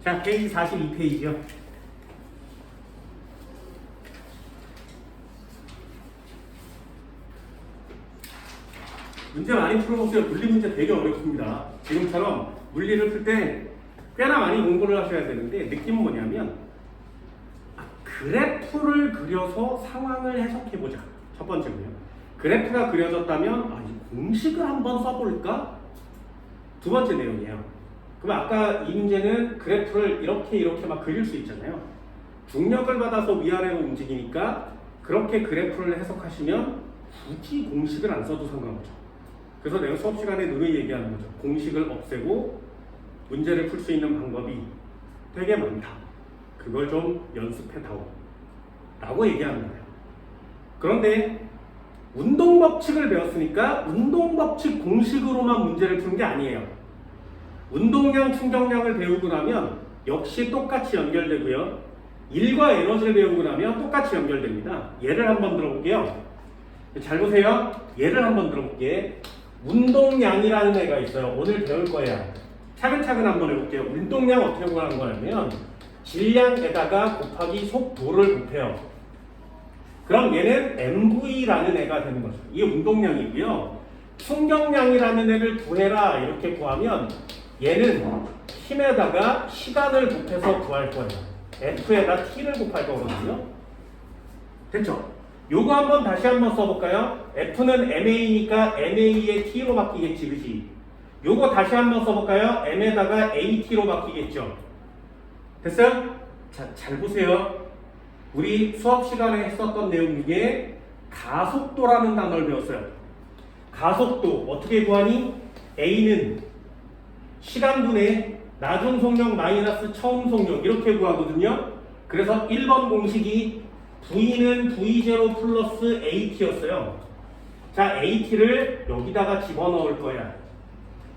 자, 페이지 42페이지요. 문제 많이 풀어보세요. 물리 문제 되게 어렵습니다. 지금처럼 물리를 풀 때 꽤나 많이 공부를 하셔야 되는데 느낌은 뭐냐면 그래프를 그려서 상황을 해석해보자. 첫 번째고요. 그래프가 그려졌다면 이 공식을 한번 써볼까? 두 번째 내용이에요. 그럼 아까 이 문제는 그래프를 이렇게 막 그릴 수 있잖아요. 중력을 받아서 위아래로 움직이니까 그렇게 그래프를 해석하시면 굳이 공식을 안 써도 상관없죠. 그래서 내가 수업 시간에 누누이 얘기하는 거죠. 공식을 없애고 문제를 풀 수 있는 방법이 되게 많다. 그걸 좀 연습해다오 라고 얘기하는 거예요. 그런데 운동법칙을 배웠으니까 운동법칙 공식으로만 문제를 푸는 게 아니에요. 운동량, 충격량을 배우고 나면 역시 똑같이 연결되고요. 일과 에너지를 배우고 나면 똑같이 연결됩니다. 예를 한번 들어볼게요. 잘 보세요. 예를 한번 들어볼게. 운동량이라는 애가 있어요. 오늘 배울 거예요. 차근차근 한번 해볼게요. 운동량 어떻게 구하는 거냐면 질량에다가 곱하기 속도를 곱해요. 그럼 얘는 MV라는 애가 되는 거죠. 이게 운동량이고요. 충격량이라는 애를 구해라 이렇게 구하면 얘는 힘에다가 시간을 곱해서 구할 거예요. F에다 T를 곱할 거거든요. 됐죠? 요거 한번 다시 한번 써볼까요? F는 MA니까 MA에 T로 바뀌겠지, 그지? 요거 다시 한번 써볼까요? M에다가 AT로 바뀌겠죠. 됐어요? 자, 잘 보세요. 우리 수업 시간에 했었던 내용 중에 가속도라는 단어를 배웠어요. 가속도 어떻게 구하니? A는 시간분의 나중 속력 마이너스 처음 속력 이렇게 구하거든요. 그래서 1번 공식이 V는 V0 플러스 AT였어요. 자, AT를 여기다가 집어넣을 거야.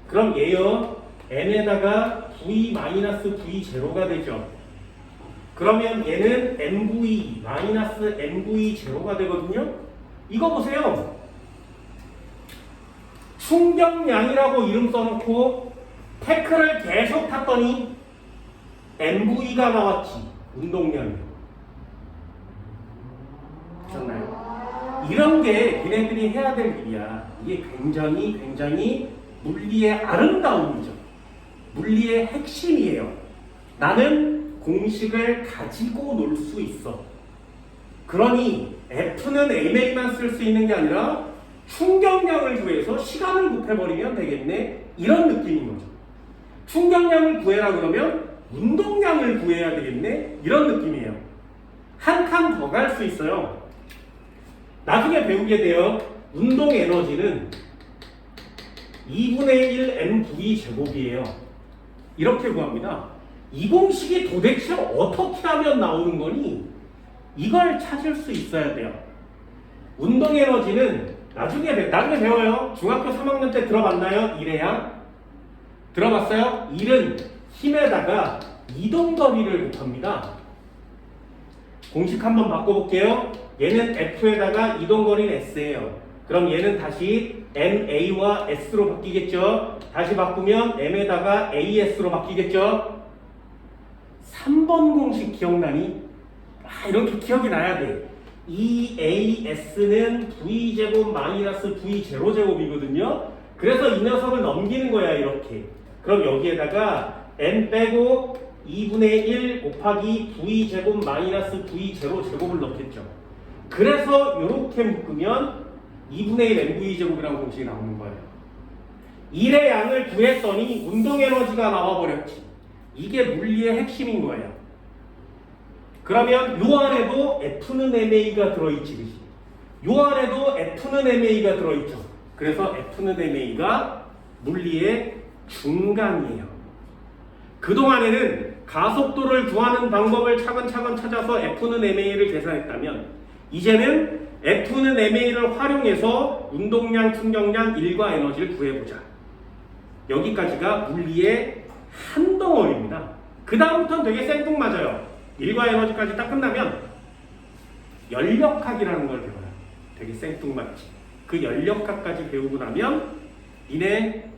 그럼 얘요 N에다가 V 마이너스 V0가 되죠. 그러면 얘는 MV 마이너스 MV0가 되거든요. 이거 보세요. 충격량이라고 이름 써놓고 태클을 계속 탔더니 MV가 나왔지. 운동량이. 좋나요? 이런 게 니네들이 해야 될 일이야. 이게 굉장히 물리의 아름다움이죠. 물리의 핵심이에요. 나는 공식을 가지고 놀 수 있어. 그러니 F는 MA만 쓸 수 있는 게 아니라 충격량을 구해서 시간을 곱해버리면 되겠네. 이런 느낌인 거죠. 충격량을 구해라 그러면 운동량을 구해야 되겠네. 이런 느낌이에요. 한 칸 더 갈 수 있어요. 나중에 배우게 돼요. 운동 에너지는 2분의 1 mv 제곱이에요. 이렇게 구합니다. 이 공식이 도대체 어떻게 하면 나오는 거니? 이걸 찾을 수 있어야 돼요. 운동 에너지는 나중에 배워요. 중학교 3학년 때 들어봤나요? 일회양? 들어봤어요? 1은 힘에다가 이동거리를 곱합니다. 공식 한번 바꿔볼게요. 얘는 F에다가 이동거리는 S예요. 그럼 얘는 다시 MA와 S로 바뀌겠죠. 다시 바꾸면 M에다가 AS로 바뀌겠죠. 3번 공식 기억나니? 이렇게 기억이 나야 돼. EAS는 V제곱 마이너스 V0제곱이거든요. 그래서 이 녀석을 넘기는 거야, 이렇게. 그럼 여기에다가 M 빼고 2분의 1 곱하기 V제곱 마이너스 V0제곱을 넣겠죠. 그래서 이렇게 묶으면 2분의 1 MV제곱이라는 공식이 나오는 거예요. 1의 양을 구했더니 운동에너지가 나와버렸지. 이게 물리의 핵심인 거예요. 그러면 요 안에도 F는 MA가 들어있지, 그치? 요 안에도 F는 MA가 들어있죠. 그래서 F는 MA가 물리의 중간이에요. 그동안에는 가속도를 구하는 방법을 차근차근 찾아서 F는 MA를 계산했다면 이제는 F는 MA를 활용해서 운동량, 충격량, 일과 에너지를 구해보자. 여기까지가 물리의 한 덩어리입니다. 그 다음부터는 되게 생뚱맞아요. 일과 에너지까지 딱 끝나면 연력학이라는 걸 배워요. 되게 생뚱맞지. 그 연력학까지 배우고 나면 니네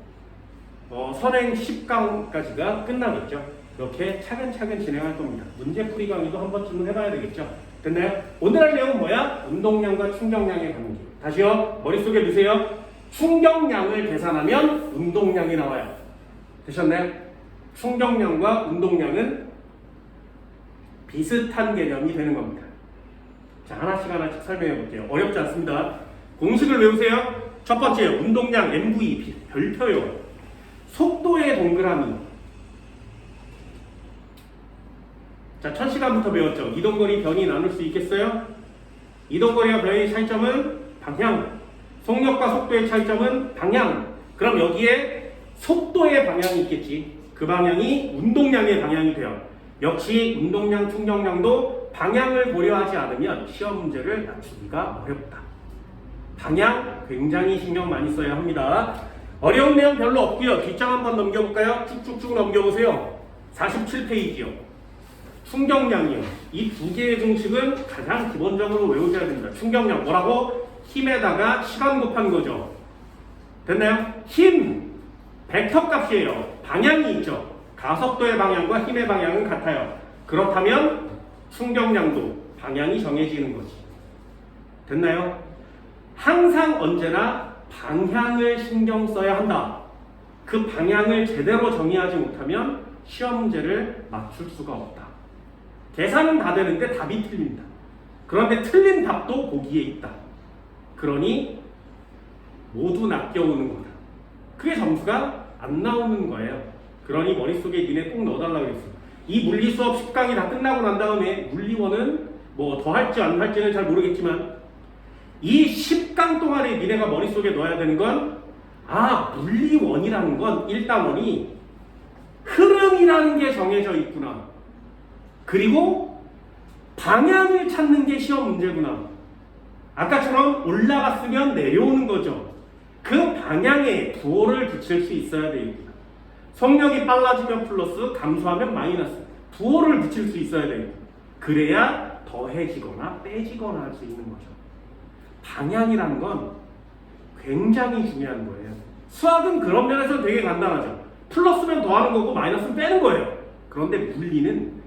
선행 10강까지가 끝나겠죠. 이렇게 차근차근 진행할 겁니다. 문제풀이 강의도 한 번쯤은 해봐야 되겠죠. 됐나요? 오늘 할 내용은 뭐야? 운동량과 충격량의 관계. 다시요. 머릿속에 넣으세요. 충격량을 계산하면 운동량이 나와요. 되셨나요? 충격량과 운동량은 비슷한 개념이 되는 겁니다. 자, 하나씩 설명해 볼게요. 어렵지 않습니다. 공식을 외우세요. 첫 번째, 운동량 MV 별표요. 속도의 동그라미. 자, 첫 시간부터 배웠죠. 이동거리 변이 나눌 수 있겠어요? 이동거리와 변의 차이점은 방향. 속력과 속도의 차이점은 방향. 그럼 여기에 속도의 방향이 있겠지. 그 방향이 운동량의 방향이 돼요. 역시 운동량, 충격량도 방향을 고려하지 않으면 시험 문제를 맞추기가 어렵다. 방향 굉장히 신경 많이 써야 합니다. 어려운 내용 별로 없고요. 뒷장 한번 넘겨볼까요? 쭉쭉쭉 넘겨보세요. 47페이지요. 충격량이요. 이 두 개의 공식은 가장 기본적으로 외우셔야 됩니다. 충격량 뭐라고? 힘에다가 시간 곱한 거죠. 됐나요? 힘 벡터 값이에요. 방향이 있죠. 가속도의 방향과 힘의 방향은 같아요. 그렇다면 충격량도 방향이 정해지는 거지. 됐나요? 항상 언제나 방향을 신경 써야 한다. 그 방향을 제대로 정의하지 못하면 시험 문제를 맞출 수가 없다. 계산은 다 되는데 답이 틀립니다. 그런데 틀린 답도 보기에 있다. 그러니 모두 낚여오는 거다. 그게 점수가 안 나오는 거예요. 그러니 머릿속에 니네 꼭 넣어달라고 그랬어. 이 물리 수업 10강이 다 끝나고 난 다음에 물리원은 뭐 더 할지 안 할지는 잘 모르겠지만 이 10강 동안에 니네가 머릿속에 넣어야 되는 건 물리원이라는 건 1단원이 흐름이라는 게 정해져 있구나. 그리고 방향을 찾는 게 시험 문제구나. 아까처럼 올라갔으면 내려오는 거죠. 그 방향에 부호를 붙일 수 있어야 되겠구나. 속력이 빨라지면 플러스, 감소하면 마이너스. 부호를 붙일 수 있어야 되겠구나. 그래야 더해지거나 빼지거나 할 수 있는 거죠. 방향이라는 건 굉장히 중요한 거예요. 수학은 그런 면에서 되게 간단하죠. 플러스면 더하는 거고 마이너스는 빼는 거예요. 그런데 물리는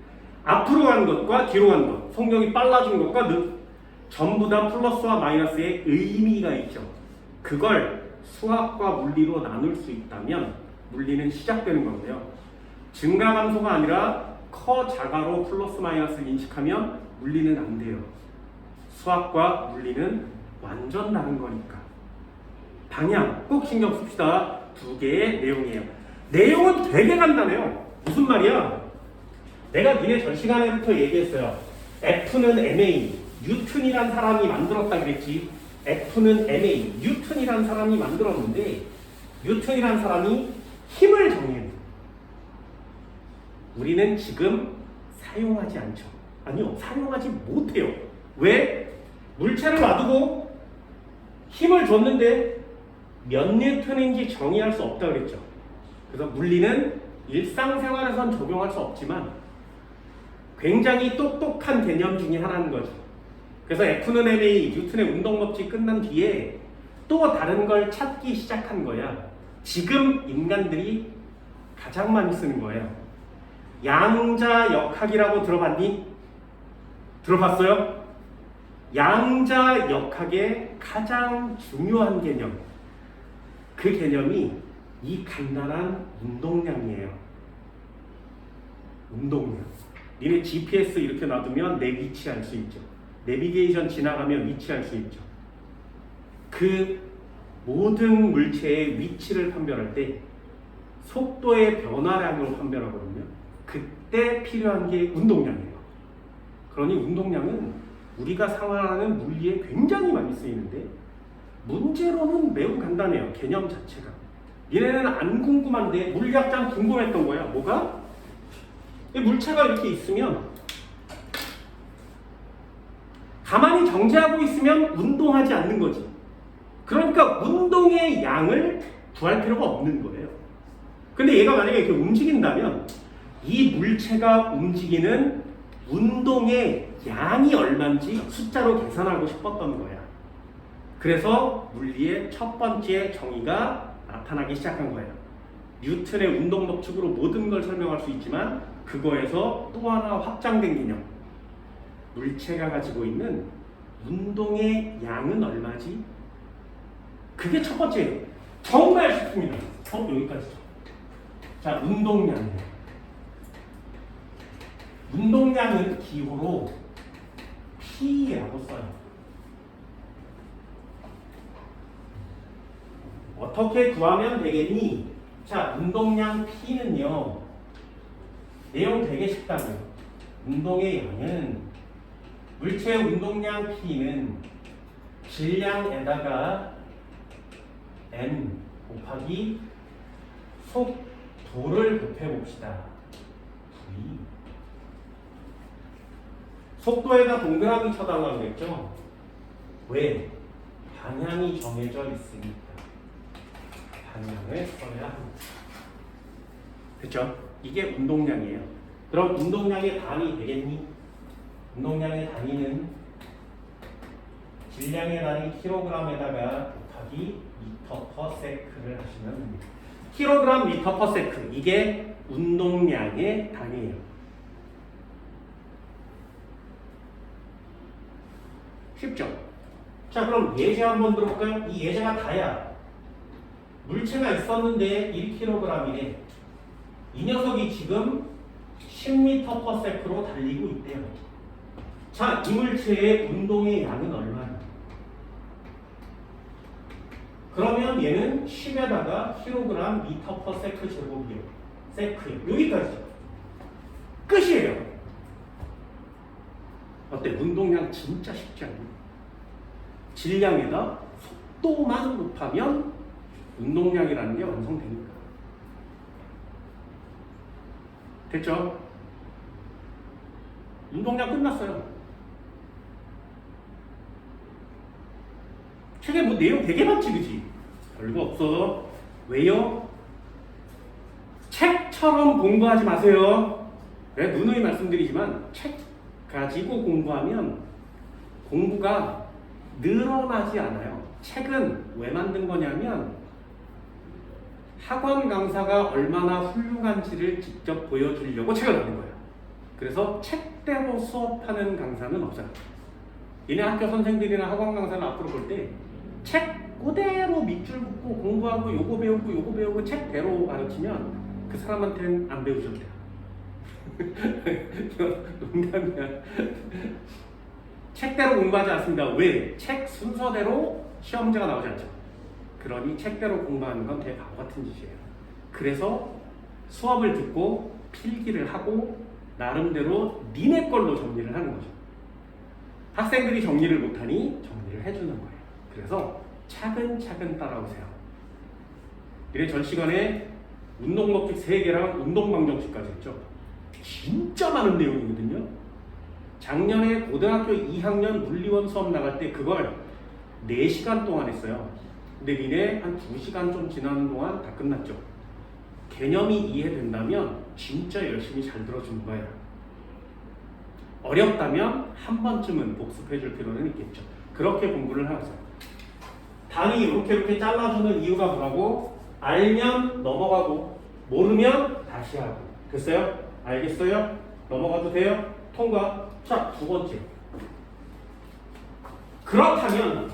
앞으로 가는 것과 뒤로 가는 것, 속력이 빨라진 것과 전부 다 플러스와 마이너스의 의미가 있죠. 그걸 수학과 물리로 나눌 수 있다면 물리는 시작되는 건데요. 증가 감소가 아니라 커 자가로 플러스 마이너스를 인식하면 물리는 안 돼요. 수학과 물리는 완전 다른 거니까. 방향 꼭 신경 씁시다. 두 개의 내용이에요. 내용은 되게 간단해요. 무슨 말이야? 내가 니네 전 시간에부터 얘기했어요. F는 MA, 뉴턴이란 사람이 만들었다 그랬지. F는 MA, 뉴턴이란 사람이 만들었는데 뉴턴이란 사람이 힘을 정해요. 우리는 지금 사용하지 않죠. 아니요, 사용하지 못해요. 왜? 물체를 놔두고 힘을 줬는데 몇 뉴턴인지 정의할 수 없다 그랬죠. 그래서 물리는 일상생활에선 적용할 수 없지만 굉장히 똑똑한 개념 중에 하나인 거죠. 그래서 F는 MA, 뉴턴의 운동법칙이 끝난 뒤에 또 다른 걸 찾기 시작한 거야. 지금 인간들이 가장 많이 쓰는 거예요. 양자역학이라고 들어봤니? 들어봤어요? 양자역학의 가장 중요한 개념. 그 개념이 이 간단한 운동량이에요. 운동량. 니네 GPS 이렇게 놔두면 내 위치 알 수 있죠. 내비게이션 지나가면 위치 알 수 있죠. 그 모든 물체의 위치를 판별할 때 속도의 변화량으로 판별하거든요. 그때 필요한 게 운동량이에요. 그러니 운동량은 우리가 생활하는 물리에 굉장히 많이 쓰이는데 문제로는 매우 간단해요. 개념 자체가. 얘네는 안 궁금한데 물리학장 궁금했던 거야. 뭐가? 물체가 이렇게 있으면 가만히 정지하고 있으면 운동하지 않는 거지. 그러니까 운동의 양을 구할 필요가 없는 거예요. 근데 얘가 만약에 이렇게 움직인다면 이 물체가 움직이는 운동의 양이 얼마인지 숫자로 계산하고 싶었던 거야. 그래서 물리의 첫 번째 정의가 나타나기 시작한 거예요. 뉴턴의 운동 법칙으로 모든 걸 설명할 수 있지만 그거에서 또 하나 확장된 개념. 물체가 가지고 있는 운동의 양은 얼마지? 그게 첫 번째예요. 정말 쉽습니다. 여기까지죠. 자, 운동량이에요. 운동량은 기호로 P라고 써요. 어떻게 구하면 되겠니? 자, 운동량 P는요. 내용 되게 쉽다고요. 운동의 양은 물체의 운동량 P는 질량에다가 M 곱하기 속도를 곱해봅시다. V. 속도에다 동그라미 쳐달라고 그랬죠? 왜? 방향이 정해져 있으니까 방향을 써야 합니다. 그쵸? 이게 운동량이에요. 그럼 운동량의 단위 되겠니? 운동량의 단위는 질량의 단위 킬로그램에다가 곱하기 미터 퍼 세크를 하시면 됩니다. 킬로그램 미터 퍼 세크, 이게 운동량의 단위예요. 쉽죠? 자, 그럼 예제 한번 들어볼까요? 이 예제가 다야. 물체가 있었는데 1kg이래. 이 녀석이 지금 10m per sec로 달리고 있대요. 자, 이 물체의 운동의 양은 얼마냐? 그러면 얘는 10에다가 킬로그램 미터 퍼 세크 제곱이요. 세크요. 여기까지죠. 끝이에요. 어때? 운동량 진짜 쉽지 않니? 질량에다 속도만 곱하면 운동량이라는 게 완성되니까. 됐죠? 운동량 끝났어요. 책에 뭐 내용 되게 많지, 그지? 별거 없어. 왜요? 책처럼 공부하지 마세요. 내가 누누이 말씀드리지만 책 가지고 공부하면 공부가 늘어나지 않아요. 책은 왜 만든 거냐면 학원 강사가 얼마나 훌륭한지를 직접 보여주려고 책을 만든 거예요. 그래서 책대로 수업하는 강사는 없어요. 얘네 학교 선생들이나 학원 강사는 앞으로 볼 때 책 그대로 밑줄 긋고 공부하고 요거 배우고 책대로 가르치면 그 사람한테는 안 배우셔도 돼요. 농담이야. 책대로 공부하지 않습니다. 왜? 책 순서대로 시험 문제가 나오지 않죠. 그러니 책대로 공부하는 건 되게 바보 같은 짓이에요. 그래서 수업을 듣고 필기를 하고 나름대로 니네 걸로 정리를 하는 거죠. 학생들이 정리를 못하니 정리를 해주는 거예요. 그래서 차근차근 따라오세요. 이래 전 시간에 운동법칙 3개랑 운동방정식까지 했죠. 진짜 많은 내용이거든요. 작년에 고등학교 2학년 물리원 수업 나갈 때 그걸 4시간 동안 했어요. 근데 니네 한 2시간 좀 지나는 동안 다 끝났죠. 개념이 이해된다면 진짜 열심히 잘 들어주는 거예요. 어렵다면 한 번쯤은 복습해 줄 필요는 있겠죠. 그렇게 공부를 하세요. 단위 이렇게 잘라주는 이유가 뭐라고? 알면 넘어가고 모르면 다시 하고. 됐어요? 알겠어요? 넘어가도 돼요? 통과. 자, 2번째. 그렇다면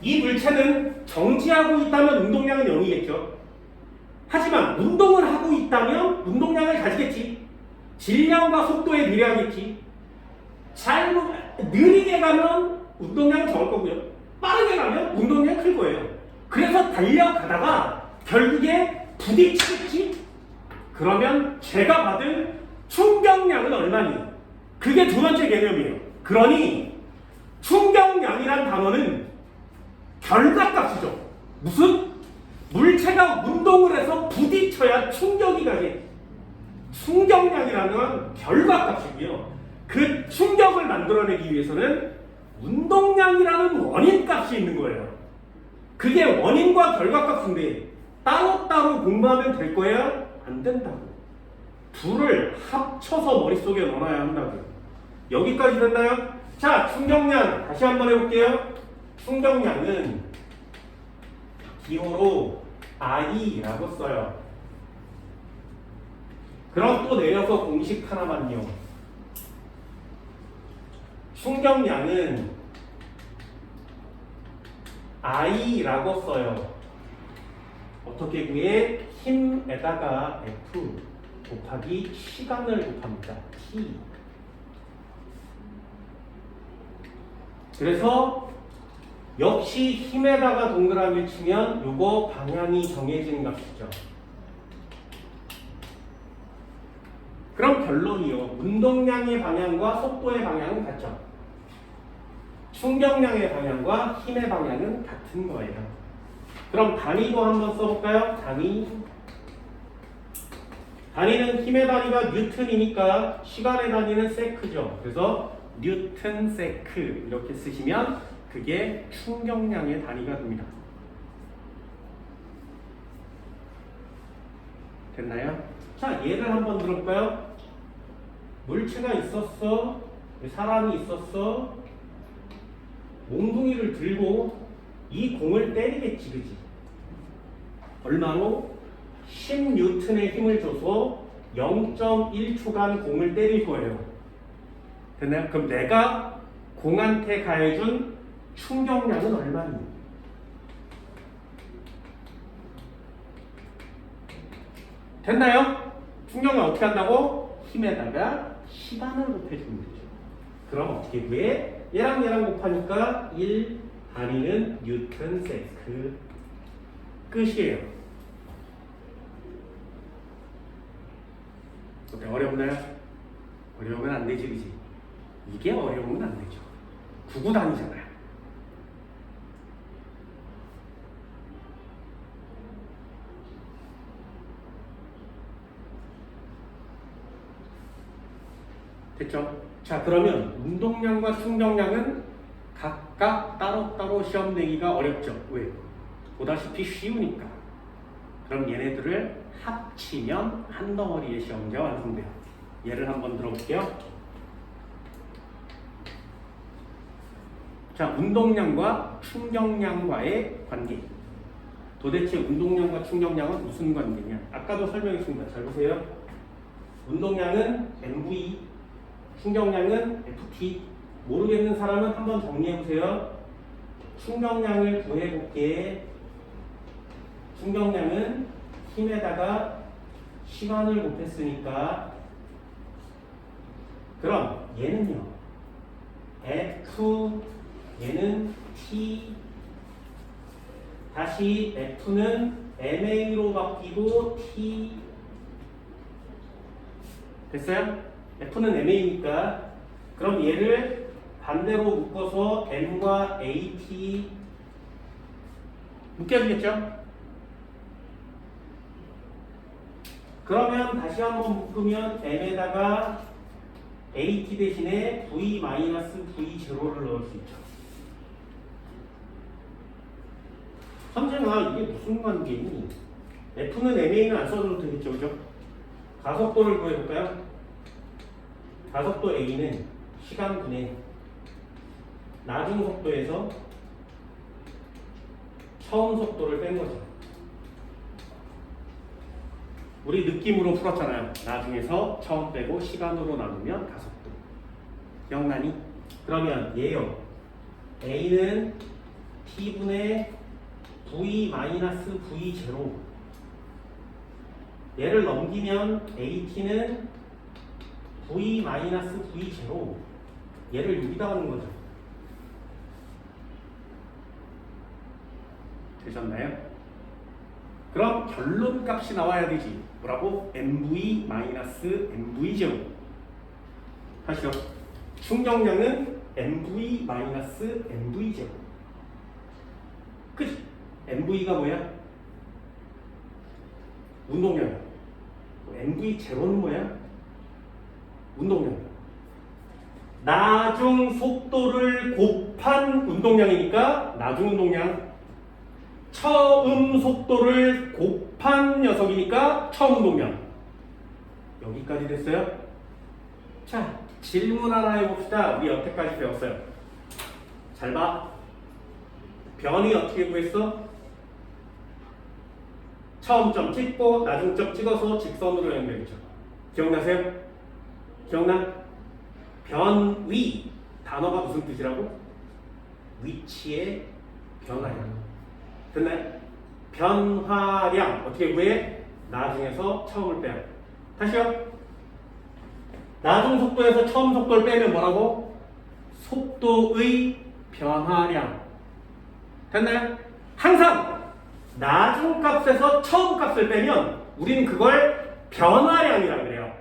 이 물체는 정지하고 있다면 운동량은 0이겠죠. 하지만 운동을 하고 있다면 운동량을 가지겠지. 질량과 속도에 비례하겠지. 잘 느리게 가면 운동량은 적을 거고요. 빠르게 가면 운동량이 클 거예요. 그래서 달려가다가 결국에 부딪히겠지. 그러면 제가 받을 충격량은 얼마니? 그게 2번째 개념이에요. 그러니 충격량이란 단어는 결과값이죠. 무슨? 물체가 운동을 해서 부딪혀야 충격이 가게. 충격량이라는 건 결과값이고요. 그 충격을 만들어내기 위해서는 운동량이라는 원인값이 있는 거예요. 그게 원인과 결과값인데 따로따로 공부하면 될 거야? 안 된다고. 둘을 합쳐서 머릿속에 넣어놔야 한다고요. 여기까지 됐나요? 자, 충격량 다시 한번 해볼게요. 충격량은 기호로 I라고 써요. 그럼 또 내려서 공식 하나만요. 충격량은 I라고 써요. 어떻게 구해? 힘에다가 F 곱하기 시간을 곱합니다. T. 그래서 역시 힘에다가 동그라미 치면 요거 방향이 정해진 값이죠. 그럼 결론이요. 운동량의 방향과 속도의 방향은 같죠. 충격량의 방향과 힘의 방향은 같은 거예요. 그럼 단위도 한번 써볼까요? 단위는 힘의 단위가 뉴턴이니까 시간의 단위는 세크죠. 그래서 뉴턴 세크 이렇게 쓰시면 그게 충격량의 단위가 됩니다. 됐나요? 자, 예를 한번 들어볼까요? 물체가 있었어, 사람이 있었어, 몽둥이를 들고 이 공을 때리겠지, 그지? 얼마로? 10뉴턴의 힘을 줘서 0.1초간 공을 때릴 거예요. 됐나요? 그럼 내가 공한테 가해준 충격량은 얼마니? 됐나요? 충격량 어떻게 한다고? 힘에다가 시간을 곱해주면 되죠. 그럼 어떻게 구해? 얘랑 곱하니까 1 단위는 뉴턴 세크. 끝이에요. 어때? 어렵나요? 어려우면 안 되지, 그지? 이게 어려우면 안 되죠. 구구 단위잖아요. 됐죠? 자, 그러면 운동량과 충격량은 각각 따로따로 시험 내기가 어렵죠. 왜? 보다시피 쉬우니까. 그럼 얘네들을 합치면 한 덩어리의 시험 문제가 완성돼요. 예를 한번 들어볼게요. 자, 운동량과 충격량과의 관계. 도대체 운동량과 충격량은 무슨 관계냐? 아까도 설명했습니다. 잘 보세요. 운동량은 MV, 충격량은 FT. 모르겠는 사람은 한번 정리해보세요. 충격량을 구해볼게. 충격량은 힘에다가 시간을 곱했으니까, 그럼 얘는요, F, 얘는 T, 다시 F는 MA로 바뀌고 T. 됐어요? F는 MA니까 그럼 얘를 반대로 묶어서 M과 AT 묶여주겠죠? 그러면 다시 한번 묶으면 M에다가 AT 대신에 V-V0를 넣을 수 있죠. 선생아, 이게 무슨 관계니? F는 MA는 안 써도 되겠죠, 그죠? 가속도를 구해볼까요? 가속도 A는 시간분의 나중 속도에서 처음 속도를 뺀 거죠. 우리 느낌으로 풀었잖아요. 나중에서 처음 빼고 시간으로 나누면 가속도. 기억나니? 그러면 얘요. A는 T분의 V-V0. 얘를 넘기면 AT는 V-V0. 얘를 여기다 하는 거죠. 되셨나요? 그럼 결론 값이 나와야 되지. 뭐라고? MV-MV0. 하시죠. 충격량은 MV-MV0. 그치? MV가 뭐야? 운동량. MV0는 뭐야? 운동량. 나중 속도를 곱한 운동량이니까 나중 운동량. 처음 속도를 곱한 녀석이니까 처음 운동량. 여기까지 됐어요? 자, 질문 하나 해봅시다. 우리 여태까지 배웠어요. 잘 봐. 변이 어떻게 구했어? 처음 점 찍고 나중 점 찍어서 직선으로 연결이죠. 기억나세요? 기억나? 변위 단어가 무슨 뜻이라고? 위치의 변화량. 됐나요? 변화량 어떻게 구해? 나중에서 처음을 빼요. 다시요. 나중 속도에서 처음 속도를 빼면 뭐라고? 속도의 변화량. 됐나요? 항상 나중 값에서 처음 값을 빼면 우리는 그걸 변화량이라고 그래요.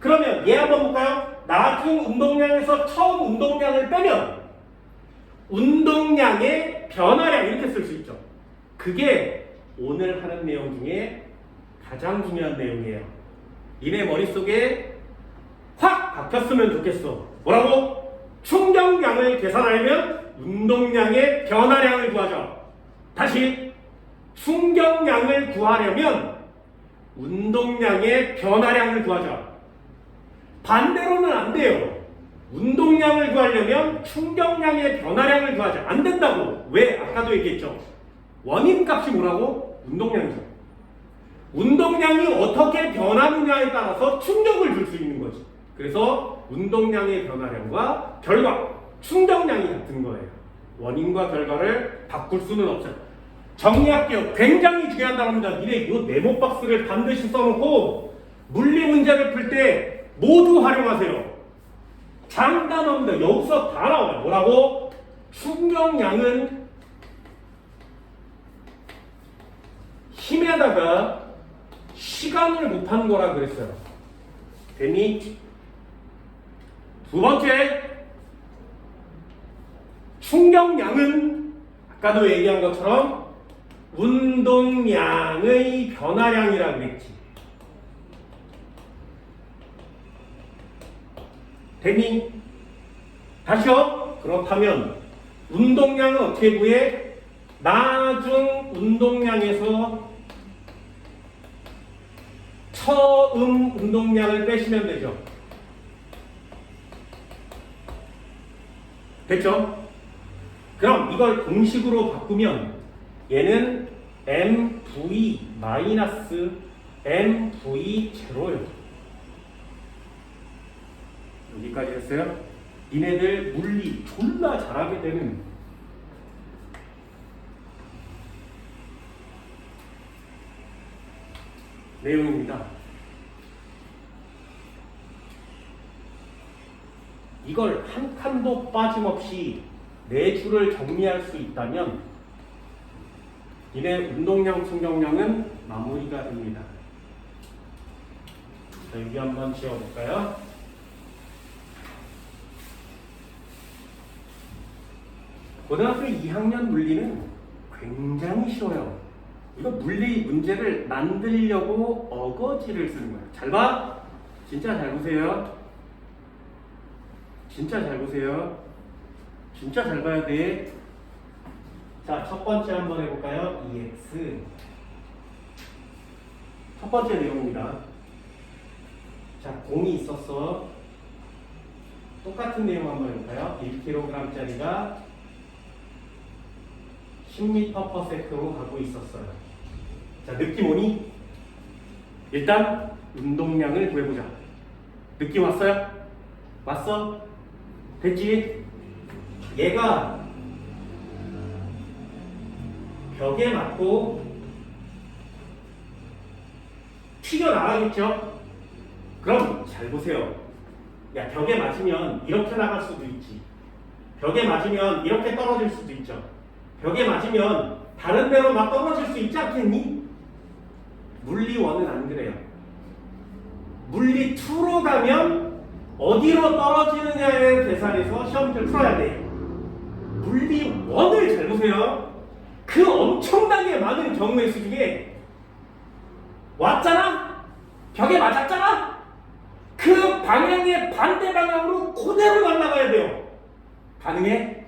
그러면 얘 한번 볼까요? 나중 운동량에서 처음 운동량을 빼면 운동량의 변화량 이렇게 쓸 수 있죠. 그게 오늘 하는 내용 중에 가장 중요한 내용이에요. 니네 머릿속에 확 박혔으면 좋겠어. 뭐라고? 충격량을 계산하려면 운동량의 변화량을 구하자. 다시 충격량을 구하려면 운동량의 변화량을 구하자. 반대로는 안 돼요. 운동량을 구하려면 충격량의 변화량을 구하자. 안 된다고. 왜? 아까도 얘기했죠. 원인값이 뭐라고? 운동량이죠. 운동량이 어떻게 변하느냐에 따라서 충격을 줄 수 있는 거지. 그래서 운동량의 변화량과 결과, 충격량이 같은 거예요. 원인과 결과를 바꿀 수는 없어요. 정리할게요. 굉장히 중요한 단어입니다. 니네 이 네모 박스를 반드시 써놓고 물리 문제를 풀 때 모두 활용하세요. 장단어입니다. 여기서 다 나와요. 뭐라고? 충격량은 힘에다가 시간을 곱한 거라 그랬어요. 됐니? 두 번째, 충격량은 아까도 얘기한 것처럼 운동량의 변화량이라 그랬지. 됐니? 다시요. 그렇다면 운동량은 어떻게 구해? 나중 운동량에서 처음 운동량을 빼시면 되죠. 됐죠? 그럼 이걸 공식으로 바꾸면 얘는 mv 마이너스 mv 제로예요. 여기까지 했어요? 니네들 물리 졸라 잘하게 되는 내용입니다. 이걸 한 칸도 빠짐없이 네 줄을 정리할 수 있다면 니네 운동량, 충격량은 마무리가 됩니다. 자, 여기 한번 지워볼까요? 고등학교 2학년 물리는 굉장히 쉬워요. 이거 물리 문제를 만들려고 어거지를 쓰는 거예요. 잘 봐! 진짜 잘 보세요. 진짜 잘 보세요. 진짜 잘 봐야 돼. 자, 첫 번째 한번 해볼까요? EX. 첫 번째 내용입니다. 자, 공이 있었어. 똑같은 내용 한번 해볼까요? 1kg짜리가 10m/s로 가고 있었어요. 자, 느낌 오니? 일단 운동량을 구해보자. 느낌 왔어요? 왔어? 됐지? 얘가 벽에 맞고 튀겨나가겠죠? 그럼 잘 보세요. 야, 벽에 맞으면 이렇게 나갈 수도 있지. 벽에 맞으면 이렇게 떨어질 수도 있죠. 벽에 맞으면 다른 데로 막 떨어질 수 있지 않겠니? 물리1은 안 그래요. 물리2로 가면 어디로 떨어지느냐에 계산해서 시험지를 풀어야 돼. 물리1을 잘 보세요. 그 엄청나게 많은 경우의 수 중에 왔잖아? 벽에 맞았잖아? 그 방향의 반대 방향으로 그대로 날아가야 돼요. 가능해?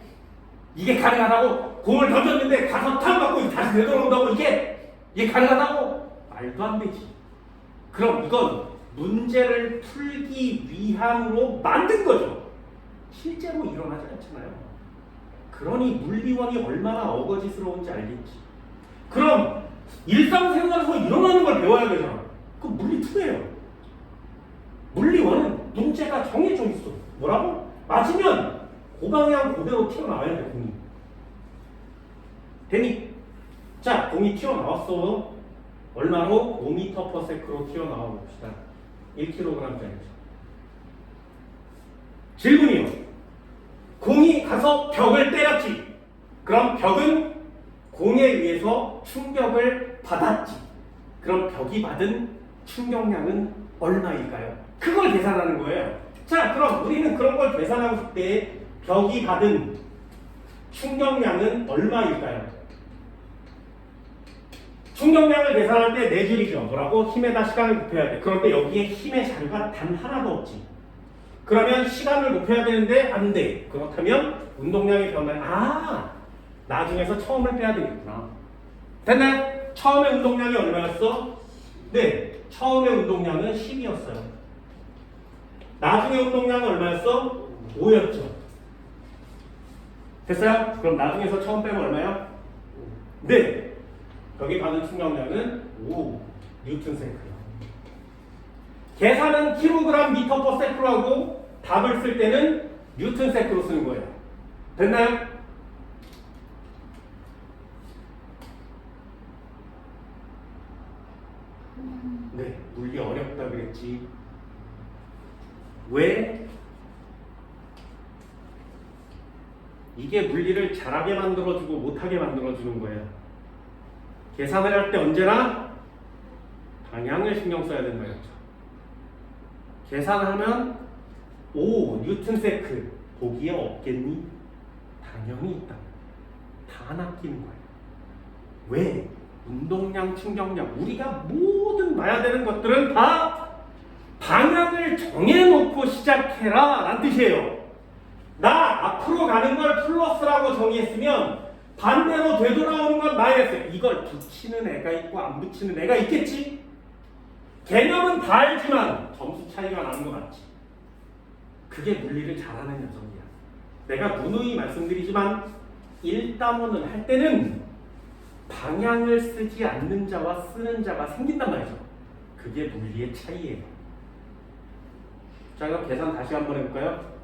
이게 가능하다고? 공을 던졌는데 가서 탕 맞고 다시 되돌아온다고 이게 가능하다고? 말도 안 되지. 그럼 이건 문제를 풀기 위함으로 만든 거죠. 실제로 일어나지 않잖아요. 그러니 물리원이 얼마나 어거지스러운지 알겠지. 그럼 일상생활에서 일어나는 걸 배워야 되잖아. 그 물리 2예요. 물리 1은 문제가 정해져 있어. 뭐라고? 맞으면 고방향 그대로 튀어나와야 돼, 공이. 되니? 자, 공이 튀어나왔어. 얼마로? 5m/s로 튀어나와 봅시다. 1kg짜리죠. 질문이요. 공이 가서 벽을 때렸지. 그럼 벽은 공에 의해서 충격을 받았지. 그럼 벽이 받은 충격량은 얼마일까요? 그걸 계산하는 거예요. 자, 그럼 우리는 그런 걸 계산하고 싶을 때 벽이 받은 충격량은 얼마일까요? 충격량을 계산할 때 네 줄이죠. 뭐라고? 힘에다 시간을 곱해야 돼. 그럴 때 여기에 힘의 자료가 단 하나도 없지. 그러면 시간을 곱해야 되는데 안 돼. 그렇다면 운동량의 변화를 나중에서 처음을 빼야 되겠구나. 됐나요? 처음에 운동량이 얼마였어? 네, 처음에 운동량은 10이었어요. 나중에 운동량은 얼마였어? 5였죠. 됐어요? 그럼 나중에서 처음 빼면 얼마야? 네, 여기 받은 충격량은 5 뉴턴세크요. 계산은 킬로그램 미터/세크로 하고 답을 쓸 때는 뉴턴세크로 쓰는 거예요. 됐나요? 네, 물리 어렵다 그랬지. 왜? 이게 물리를 잘하게 만들어주고 못하게 만들어주는 거예요. 계산을 할 때 언제나 방향을 신경 써야 된다 했죠. 계산하면 5 뉴턴세크 보기에 없겠니? 당연히 있다. 다 낚이는 거예요. 왜? 운동량, 충격량, 우리가 모든 봐야 되는 것들은 다 방향을 정해놓고 시작해라 라는 뜻이에요. 나 앞으로 가는 걸 플러스라고 정의했으면 반대로 되돌아오는 건 마이너스. 이걸 붙이는 애가 있고 안 붙이는 애가 있겠지? 개념은 다 알지만 점수 차이가 나는 거 맞지? 그게 물리를 잘하는 녀석이야. 내가 누누이 말씀드리지만 1단원을 할 때는 방향을 쓰지 않는 자와 쓰는 자가 생긴단 말이죠. 그게 물리의 차이예요. 자, 그럼 계산 다시 한번 해볼까요?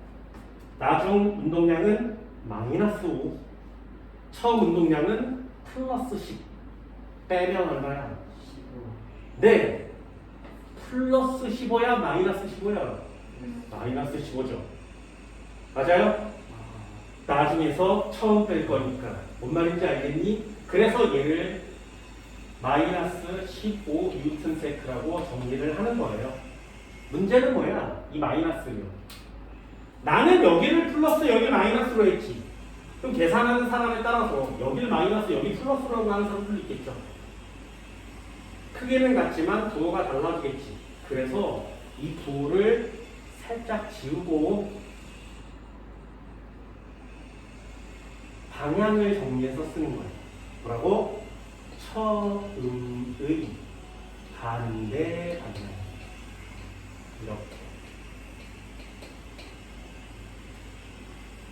나중 운동량은 마이너스 5, 처음 운동량은 플러스 10. 빼면 얼마야? 15. 네, 플러스 15야 마이너스 15야? 마이너스 15죠. 맞아요? 나중에서 처음 뺄 거니까. 뭔 말인지 알겠니? 그래서 얘를 마이너스 15 뉴턴세크라고 정리를 하는 거예요. 문제는 뭐야? 이 마이너스요. 나는 여기를 플러스 여기 마이너스로 했지. 그럼 계산하는 사람에 따라서 여기를 마이너스 여기 플러스라고 하는 사람도 있겠죠. 크기는 같지만 부호가 달라지겠지. 그래서 이 부호를 살짝 지우고 방향을 정리해서 쓰는 거예요. 뭐라고? 처음의 반대 방향. 이렇게.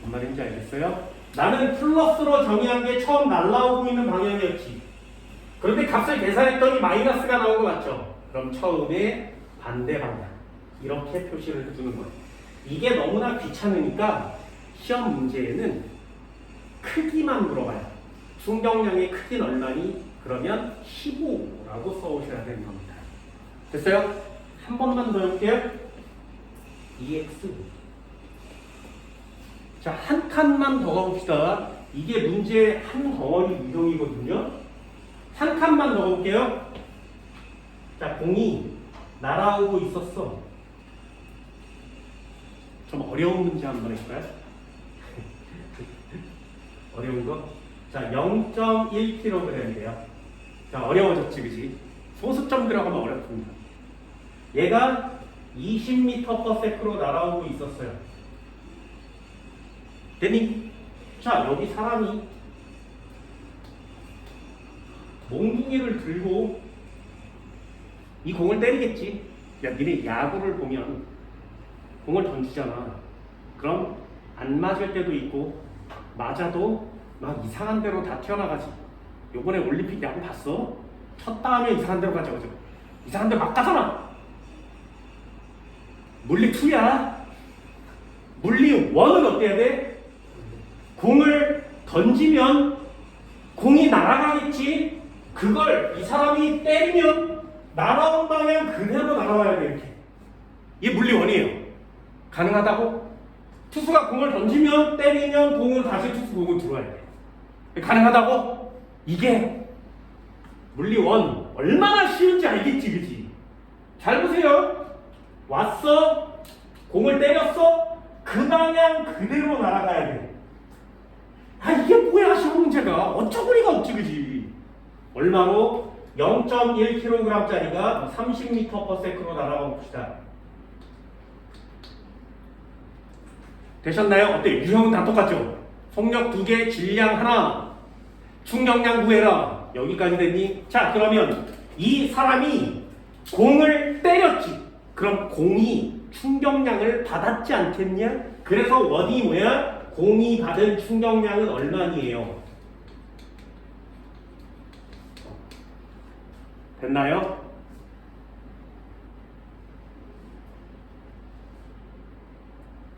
뭔 말인지 알겠어요? 나는 플러스로 정의한 게 처음 날라오고 있는 방향이었지. 그런데 값을 계산했더니 마이너스가 나온 거 맞죠? 그럼 처음에 반대 방향. 이렇게 표시를 해주는 거예요. 이게 너무나 귀찮으니까 시험 문제에는 크기만 물어봐요. 충격량의 크기는 얼마니? 그러면 15라고 써오셔야 되는 겁니다. 됐어요? 한 번만 더 해볼게요. EX. 자, 한 칸만 더 가봅시다. 이게 문제의 한 덩어리 유형이거든요. 한 칸만 더 가볼게요. 자, 공이 날아오고 있었어. 좀 어려운 문제 한번 해볼까요? 어려운 거? 자, 0.1kg이래요. 자, 어려워졌지, 그지? 소수점 들어가면 어렵습니다. 얘가 20m/s로 날아오고 있었어요. 됐니? 자, 여기 사람이 몽둥이를 들고 이 공을 때리겠지. 야, 니네 야구를 보면 공을 던지잖아. 그럼 안 맞을 때도 있고 맞아도 막 이상한 데로 다 튀어나가지. 요번에 올림픽 야구 봤어? 쳤다 하면 이상한 데로 가죠. 그죠? 이상한 데 막 가잖아. 물리 2야. 물리 1은 어때야 돼? 공을 던지면 공이 날아가겠지. 그걸 이 사람이 때리면 날아온 방향 그대로 날아와야 돼. 이렇게. 이게 물리 1이에요. 가능하다고? 투수가 공을 던지면 때리면 공을 다시 투수 공을 들어와야 돼. 가능하다고? 이게 물리 1 얼마나 쉬운지 알겠지, 그지? 잘 보세요. 왔어, 공을 때렸어, 그 방향 그대로 날아가야 돼. 아, 이게 뭐야, 시험 문제가. 어처구니가 없지, 그지? 얼마로? 0.1kg짜리가 30m/s로 날아가 봅시다. 되셨나요? 어때? 유형은 다 똑같죠? 속력 2개, 질량 하나, 충격량 구해라. 여기까지 됐니? 자, 그러면 이 사람이 공을 때렸지. 그럼 공이 충격량을 받았지 않겠냐? 그래서 원이 뭐야? 공이 받은 충격량은 얼마니에요? 됐나요?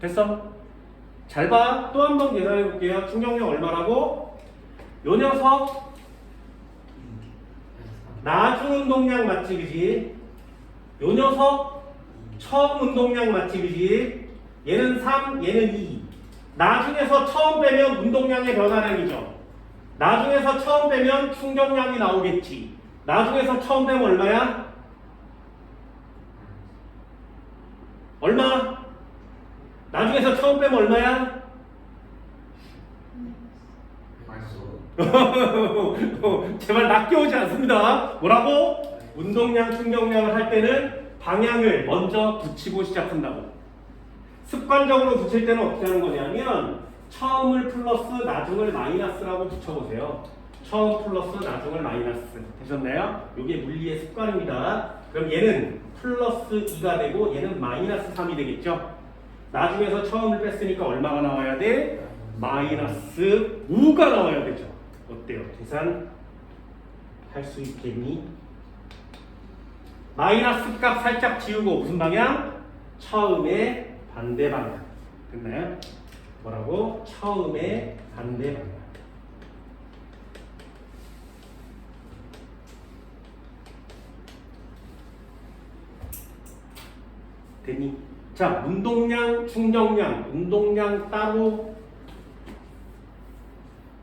됐어? 잘 봐. 또 한 번 계산해 볼게요. 충격량 얼마라고? 요 녀석 나중 운동량 맞지, 그지? 요 녀석 처음 운동량 맞지, 그지? 얘는 3, 얘는 2. 나중에서 처음 빼면 운동량의 변화량이죠. 나중에서 처음 빼면 충격량이 나오겠지. 나중에서 처음 빼면 얼마야? 얼마? 나중에서 처음 빼면 얼마야? 제발 낮게 오지 않습니다. 뭐라고? 운동량, 충격량을 할 때는 방향을 먼저 붙이고 시작한다고. 습관적으로 붙일 때는 어떻게 하는 거냐면 처음을 플러스 나중을 마이너스라고 붙여보세요. 처음 플러스 나중을 마이너스. 되셨나요? 이게 물리의 습관입니다. 그럼 얘는 플러스 2가 되고 얘는 마이너스 3이 되겠죠? 나중에서 처음을 뺐으니까 얼마가 나와야 돼? 마이너스 5가 나와야 되죠. 어때요? 계산 할 수 있겠니? 마이너스 값 살짝 지우고 무슨 방향? 처음에 반대 방향. 됐나요? 뭐라고? 처음에 반대 방향. 됐니? 자, 운동량, 충격량, 운동량 따로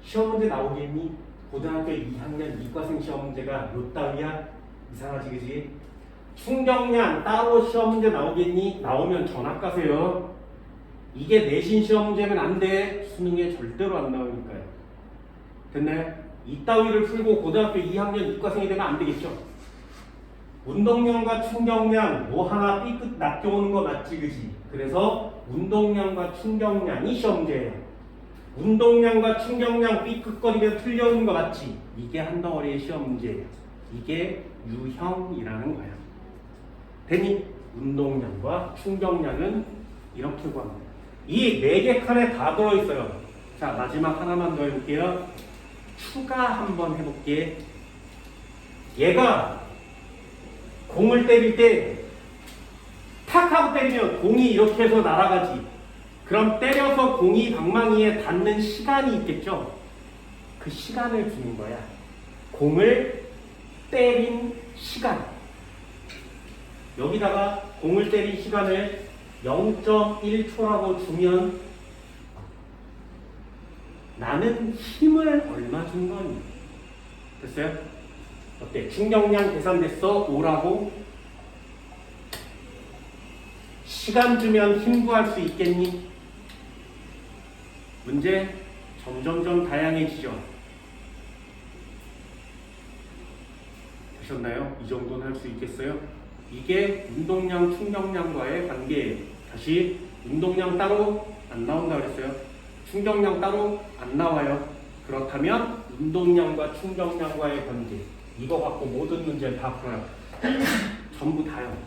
시험 문제 나오겠니? 고등학교 2학년 이과생 시험 문제가 요 따위야? 이상하지, 그지? 충격량 따로 시험 문제 나오겠니? 나오면 전학 가세요. 이게 내신 시험 문제면 안 돼. 수능에 절대로 안 나오니까요. 됐나요? 이 따위를 풀고 고등학교 2학년 이과생이 되면 안 되겠죠? 운동량과 충격량 뭐 하나 삐끗 낚여오는 거 맞지, 그지? 그래서 운동량과 충격량이 시험 문제예요. 운동량과 충격량 삐끗거리면 틀려오는 거 맞지? 이게 한 덩어리의 시험 문제예요. 이게 유형이라는 거야. 됐니? 운동량과 충격량은 이렇게 구합니다. 이 4개 칸에 다 들어있어요. 자, 마지막 하나만 더 해볼게요. 추가 한번 해볼게. 얘가 공을 때릴 때 탁 하고 때리면 공이 이렇게 해서 날아가지. 그럼 때려서 공이 방망이에 닿는 시간이 있겠죠? 그 시간을 주는 거야. 공을 때린 시간. 여기다가 공을 때린 시간을 0.1초라고 주면 나는 힘을 얼마 준 거니? 됐어요? 어때? 충격량 계산됐어? 5라고? 시간 주면 힘 구할 수 있겠니? 문제 점점점 다양해지죠. 되셨나요? 이 정도는 할 수 있겠어요? 이게 운동량, 충격량과의 관계예요. 다시 운동량 따로 안 나온다 그랬어요. 충격량 따로 안 나와요. 그렇다면 운동량과 충격량과의 관계, 이거 갖고 모든 문제를 다 풀어요. 전부 다요.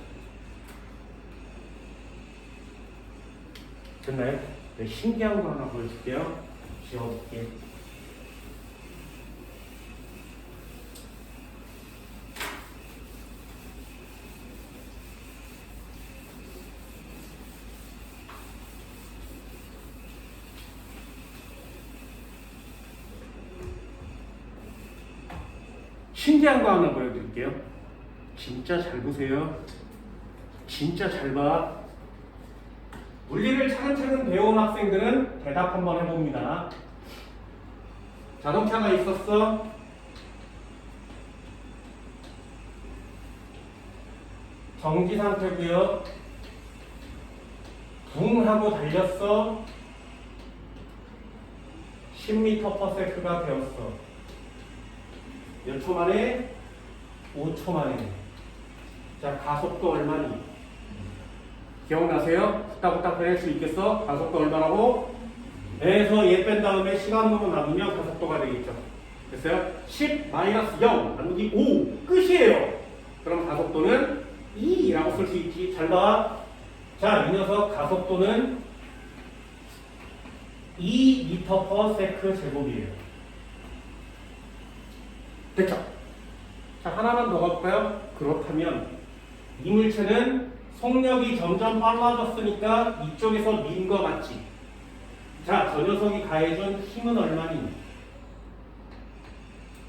됐나요? 네, 신기한 거 하나 보여줄게요. 지워볼게. 신기한 거 하나 보여드릴게요. 진짜 잘 보세요. 진짜 잘 봐. 물리를 차근차근 배운 학생들은 대답 한번 해봅니다. 자동차가 있었어. 정지 상태고요. 붕 하고 달렸어. 10m/s가 되었어. 몇 초 만에? 5초 만에. 자, 가속도 얼마니? 기억나세요? 후딱후딱 뺄 수 있겠어? 가속도 얼마라고? 에서 얘 뺀 다음에 시간으로 나누면 가속도가 되겠죠. 됐어요? 10 마이너스 0 나누기 5 끝이에요. 그럼 가속도는 2라고 쓸 수 있지. 잘 봐. 자, 이 녀석 가속도는 2m/s 제곱이에요. 됐죠? 자, 하나만 더 가볼까요? 그렇다면 이 물체는 속력이 점점 빨라졌으니까 이쪽에서 민 거 맞지? 자, 저 녀석이 가해준 힘은 얼마니?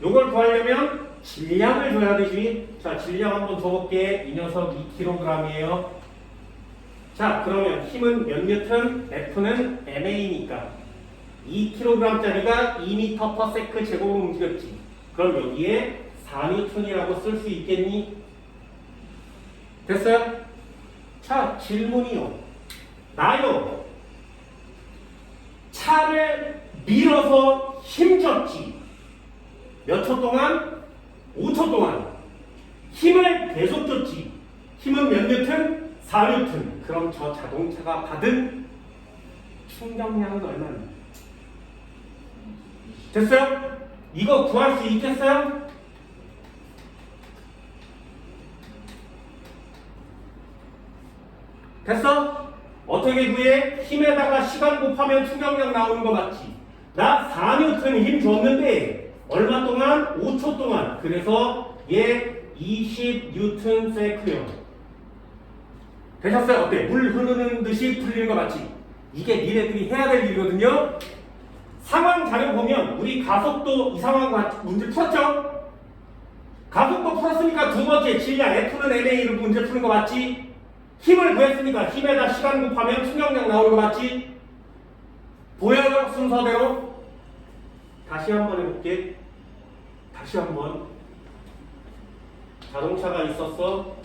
요걸 구하려면 질량을 줘야 되지. 자, 질량 한번 줘볼게. 이 녀석 2kg이에요. 자, 그러면 힘은 몇 뉴턴? F는 MA니까 2kg짜리가 2m/s 제곱으로 움직였지. 그럼 여기에 4N이라고 쓸 수 있겠니? 됐어요? 자, 질문이요. 나요. 차를 밀어서 힘줬지. 몇 초 동안? 5초 동안. 힘을 계속 줬지. 힘은 몇 뉴턴? 4뉴턴. 그럼 저 자동차가 받은 충격량은 얼마입니까? 됐어요? 이거 구할 수 있겠어요? 됐어? 어떻게 구해? 힘에다가 시간 곱하면 충격량 나오는 거 맞지? 나 4뉴턴 힘 줬는데 얼마 동안? 5초 동안. 그래서 얘 20뉴턴 세크요. 되셨어요? 어때? 물 흐르는 듯이 풀리는 거 맞지? 이게 니네들이 해야 될 일이거든요. 상황 자료 보면 우리 가속도 이 상황 문제 풀었죠? 가속도 풀었으니까 두 번째 질량 F는 MA를 문제 푸는 거 맞지? 힘을 구했으니까 힘에다 시간 곱하면 충격량 나오는 거 맞지? 보여요? 순서대로? 다시 한번 해볼게. 다시 한번. 자동차가 있었어.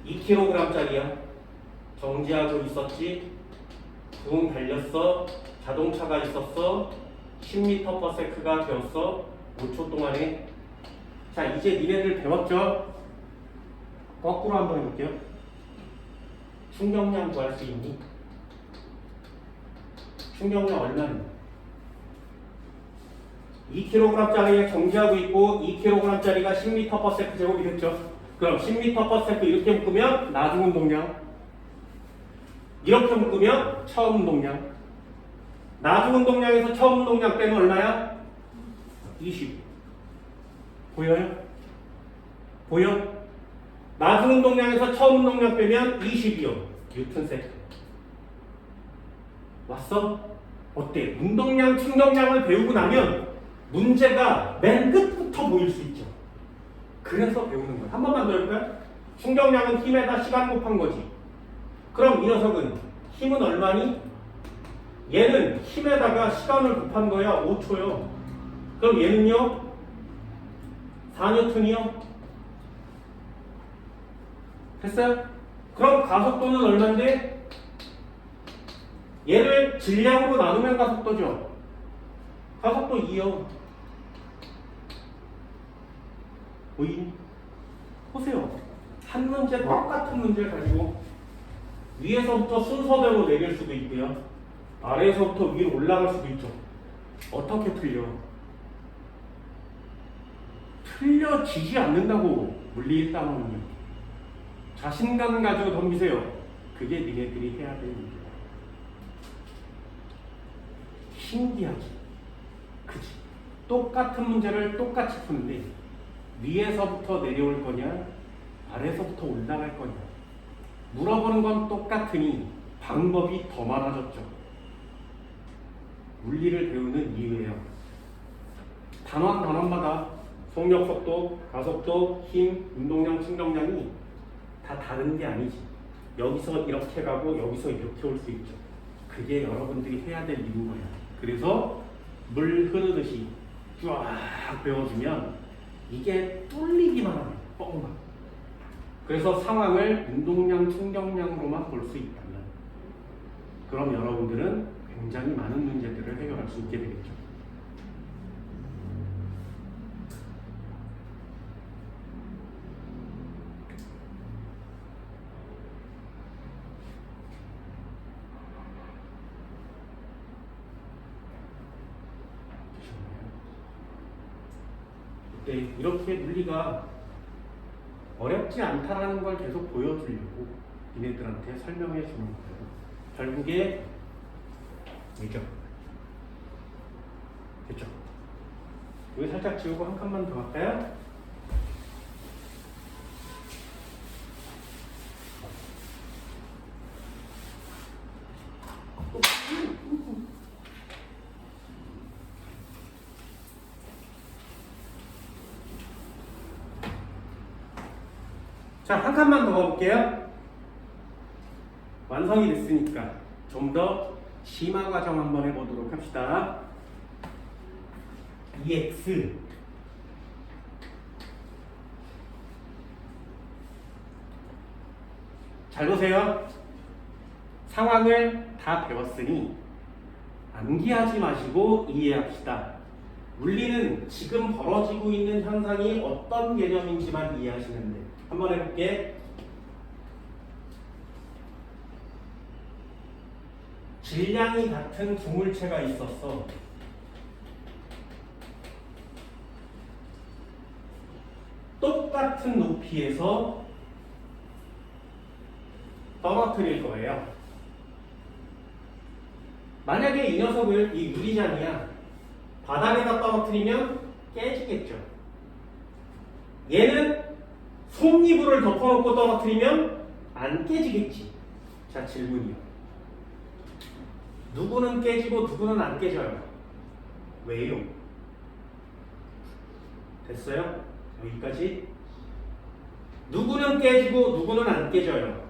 2kg짜리야. 정지하고 있었지. 붕 달렸어. 자동차가 있었어. 10m/s가 되었어. 5초 동안에. 자, 이제 니네들 배웠죠? 거꾸로 한번 해볼게요. 충격량 구할 수 있니? 충격량 얼마니? 2kg짜리에 정지하고 있고 2kg짜리가 10m/s 제곱이 됐죠. 그럼 10m/s 이렇게 묶으면 나중 운동량, 이렇게 묶으면 처음 운동량. 나중 운동량에서 처음 운동량 빼면 얼마야? 20. 보여요? 보여? 나중 운동량에서 처음 운동량 빼면 20이요. 뉴턴 세트. 왔어? 어때? 운동량, 충격량을 배우고 나면 문제가 맨 끝부터 보일 수 있죠. 그래서 배우는 거야. 한 번만 더 해볼까요? 충격량은 힘에다 시간 곱한 거지. 그럼 이 녀석은 힘은 얼마니? 얘는 힘에다가 시간을 곱한 거야. 5초요. 그럼 얘는요? 4뉴턴이요? 됐어요? 그럼 가속도는 얼마인데? 얘를 질량으로 나누면 가속도죠. 가속도 2요. 보이니? 보세요. 한 문제 똑같은 문제를 가지고 위에서부터 순서대로 내릴 수도 있고요. 아래에서부터 위로 올라갈 수도 있죠. 어떻게 틀려? 틀려지지 않는다고 물리 1단원은요. 자신감 가지고 덤비세요. 그게 니네들이 해야 되는 일이야. 신기하지? 그치? 똑같은 문제를 똑같이 푸는데 위에서부터 내려올 거냐 아래에서부터 올라갈 거냐 물어보는 건 똑같으니 방법이 더 많아졌죠. 물리를 배우는 이유예요. 단원마다 속력, 속도, 가속도, 힘, 운동량, 충격량이 다 다른 게 아니지. 여기서 이렇게 가고 여기서 이렇게 올 수 있죠. 그게 여러분들이 해야 될 일인 거야. 그래서 물 흐르듯이 쫙 배워주면 이게 뚫리기만 하면 뻥만. 그래서 상황을 운동량, 충격량으로만 볼 수 있다면 그럼 여러분들은 굉장히 많은 문제들을 해결할 수 있게 되겠죠. 네, 이렇게 물리가 어렵지 않다라는 걸 계속 보여주려고 니네들한테 설명해 주는 거예요. 결국에 왜죠? 됐죠? 여기 살짝 지우고 한 칸만 더 할까요? 자, 한 칸만 더 가볼게요. 완성이 됐으니까 좀 더 심화 과정 한번 해보도록 합시다. EX 잘 보세요. 상황을 다 배웠으니 암기하지 마시고 이해합시다. 물리는 지금 벌어지고 있는 현상이 어떤 개념인지만 이해하시면 돼. 한번 해볼게. 질량이 같은 두 물체가 있었어. 똑같은 높이에서 떨어뜨릴 거예요. 만약에 이 녀석을, 이 유리잔이야, 바닥에다 떨어뜨리면 깨지겠죠. 얘는 솜이불을 덮어놓고 떨어뜨리면 안 깨지겠지. 자, 질문이요. 누구는 깨지고 누구는 안 깨져요? 왜요? 됐어요? 여기까지. 누구는 깨지고 누구는 안 깨져요?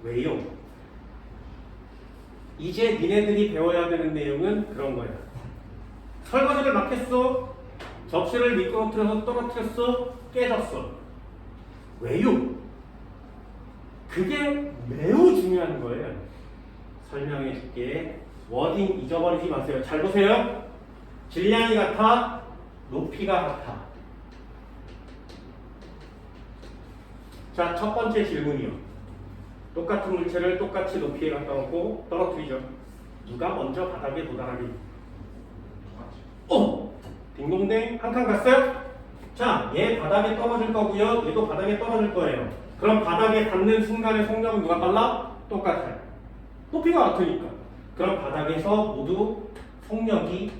왜요? 이제 니네들이 배워야 되는 내용은 그런 거야. 설거지를 막 했어. 접시를 미끄러뜨려서 떨어뜨렸어. 깨졌어. 왜요? 그게 매우 중요한 거예요. 설명해 줄게. 워딩 잊어버리지 마세요. 잘 보세요. 질량이 같아. 높이가 같아. 자, 첫 번째 질문이요. 똑같은 물체를 똑같이 높이에 갖다 놓고 떨어뜨리죠. 누가 먼저 바닥에 도달하게? 딩동댕. 한 칸 갔어요? 자, 얘 바닥에 떨어질 거고요. 얘도 바닥에 떨어질 거예요. 그럼 바닥에 닿는 순간의 속력은 누가 빨라? 똑같아요. 높이가 같으니까. 그럼 바닥에서 모두 속력이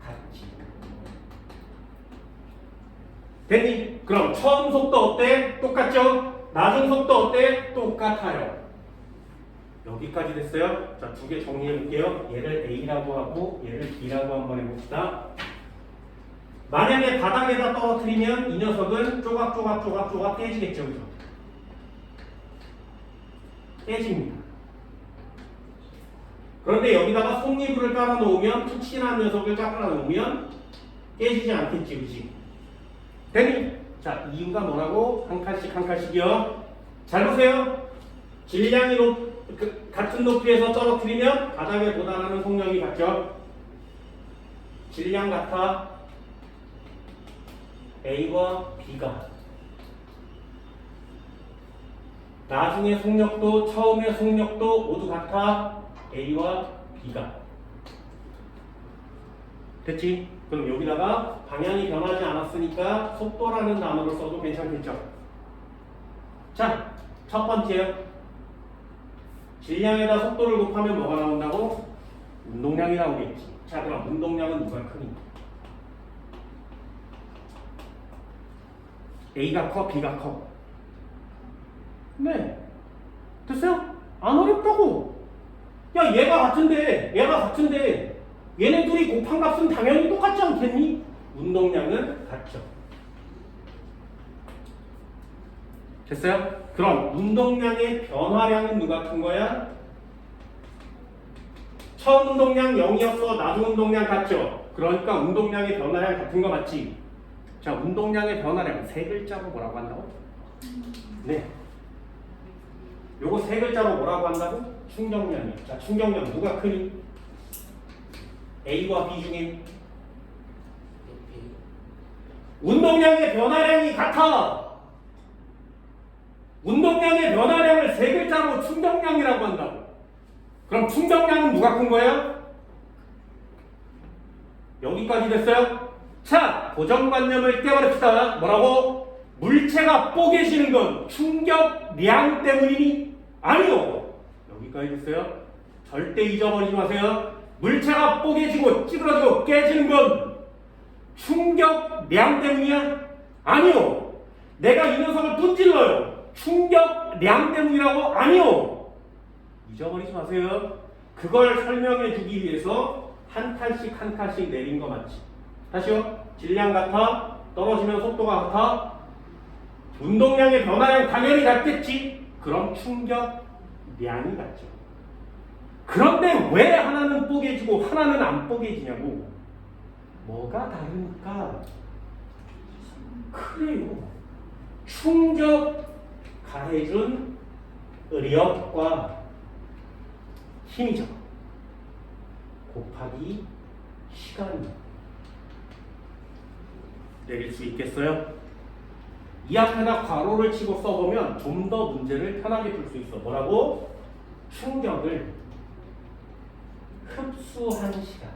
같지. 됐니? 그럼 처음 속도 어때? 똑같죠? 낮은 속도 어때? 똑같아요. 여기까지 됐어요? 자, 두 개 정리해 볼게요. 얘를 A라고 하고 얘를 B라고 한번 해봅시다. 만약에 바닥에다 떨어뜨리면 이 녀석은 조각 깨지겠죠, 그죠? 깨집니다. 그런데 여기다가 속리불을 깔아 놓으면, 푹신한 녀석을 깔아 놓으면 깨지지 않겠지, 그지? 됐니? 자, 이유가 뭐라고? 한 칸씩이요. 잘 보세요. 질량이 같은 높이에서 떨어뜨리면 바닥에 도달하는 속력이 같죠? 질량 같아. A와 B가. 나중에 속력도, 처음에 속력도 모두 같아. A와 B가. 됐지? 그럼 여기다가 방향이 변하지 않았으니까 속도라는 단어를 써도 괜찮겠죠? 자, 첫 번째요. 질량에다 속도를 곱하면 뭐가 나온다고? 운동량이 나오겠지. 자, 그럼 운동량은 누가 크니? A가 커, B가 커? 네. 됐어요? 안 어렵다고. 야, 얘가 같은데 얘네 둘이 곱한 값은 당연히 똑같지 않겠니? 운동량은 같죠. 됐어요? 그럼 운동량의 변화량은 누가 큰 거야? 처음 운동량 0이었어. 나중 운동량 같죠? 그러니까 운동량의 변화량 같은 거 맞지? 자, 운동량의 변화량 세 글자로 뭐라고 한다고? 네. 요거 세 글자로 뭐라고 한다고? 충격량이에요. 자, 충격량 누가 크니? A와 B 중에 운동량의 변화량이 같아. 운동량의 변화량을 세 글자로 충격량이라고 한다고. 그럼 충격량은 누가 큰 거예요? 여기까지 됐어요? 자, 고정관념을 깨버립시다. 뭐라고? 물체가 뽀개지는 건 충격량 때문이니? 아니요. 여기까지 됐어요? 절대 잊어버리지 마세요. 물체가 뽀개지고 찌그러지고 깨지는 건 충격량 때문이야? 아니요. 내가 이 녀석을 분질러요. 충격량 때문이라고? 아니요. 잊어버리지 마세요. 그걸 설명해 주기 위해서 한 칸씩 한 칸씩 내린 거 맞지? 다시요. 질량 같아? 떨어지면 속도가 같아? 운동량의 변화량 당연히 같겠지? 그럼 충격량이 같죠. 그런데 왜 하나는 뽀개지고 하나는 안 뽀개지냐고? 뭐가 다르니까? 그래요. 충격 가해준 의력과 힘이죠. 곱하기 시간이 내릴 수 있겠어요? 이 앞에다 괄호를 치고 써보면 좀 더 문제를 편하게 풀 수 있어. 뭐라고? 충격을 흡수한 시간.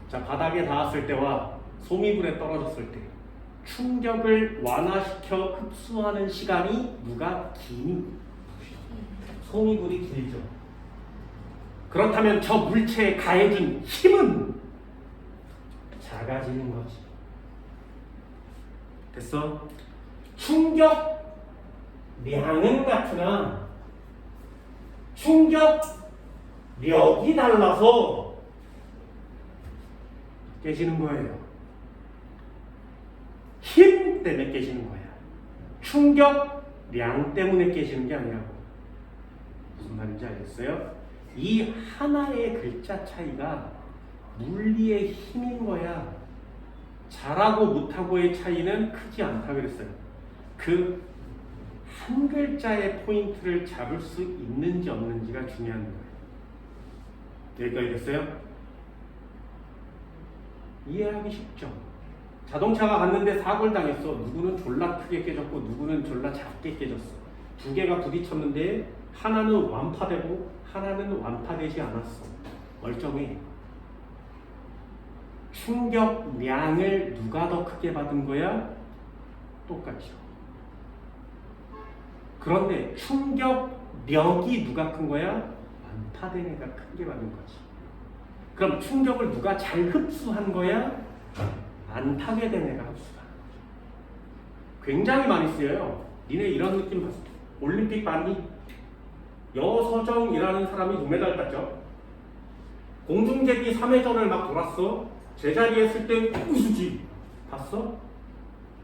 자, 바닥에 닿았을 때와 소미불에 떨어졌을 때 충격을 완화시켜 흡수하는 시간이 누가 기니? 소미불이 길죠. 그렇다면 저 물체에 가해진 힘은 작아지는 거지. 됐어? 충격량은 같으나 충격력이 달라서 깨지는 거예요. 힘 때문에 깨지는 거야. 충격량 때문에 깨지는 게 아니라고. 무슨 말인지 알겠어요? 이 하나의 글자 차이가 물리의 힘인 거야. 잘하고 못하고의 차이는 크지 않다 그랬어요. 그 한 글자의 포인트를 잡을 수 있는지 없는지가 중요한 거예요. 여기까지 됐어요? 이해하기 쉽죠? 자동차가 갔는데 사고를 당했어. 누구는 졸라 크게 깨졌고 누구는 졸라 작게 깨졌어. 두 개가 부딪혔는데 하나는 완파되고 하나는 완파되지 않았어. 멀쩡해. 충격량을 누가 더 크게 받은 거야? 똑같죠. 그런데 충격력이 누가 큰 거야? 완파된 애가 크게 받은 거지. 그럼 충격을 누가 잘 흡수한 거야? 안 파괴된 애가 흡수한 거죠. 굉장히 많이 쓰여요. 니네 이런 느낌 봤어? 올림픽 봤니? 여서정이라는 사람이 동메달 땄죠. 공중제기 3회전을 막 돌았어. 제자리에 쓸 때 우수지. 봤어?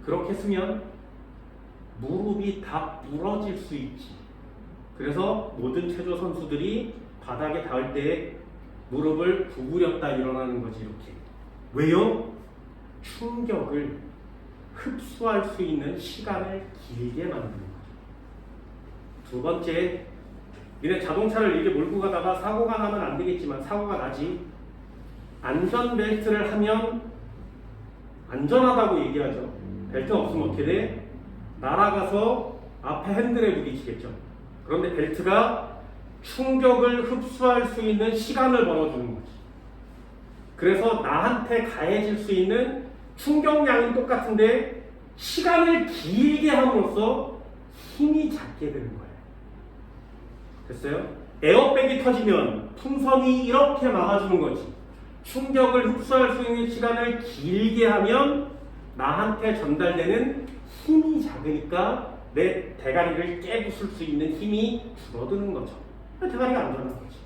그렇게 쓰면 무릎이 다 부러질 수 있지. 그래서 모든 체조 선수들이 바닥에 닿을 때 무릎을 구부렸다 일어나는 거지. 이렇게. 왜요? 충격을 흡수할 수 있는 시간을 길게 만드는 거죠. 두 번째, 니네 자동차를 이렇게 몰고 가다가 사고가 나면 안 되겠지만 사고가 나지. 안전벨트를 하면 안전하다고 얘기하죠. 벨트 없으면 어떻게 돼? 날아가서 앞에 핸들에 부딪히겠죠. 그런데 벨트가 충격을 흡수할 수 있는 시간을 벌어주는 거지. 그래서 나한테 가해질 수 있는 충격량은 똑같은데 시간을 길게 함으로써 힘이 작게 되는 거예요. 됐어요? 에어백이 터지면 풍선이 이렇게 막아주는 거지. 충격을 흡수할 수 있는 시간을 길게 하면 나한테 전달되는 힘이 작으니까 내 대가리를 깨부술 수 있는 힘이 줄어드는 거죠. 대가리가 안 들어가는 거지.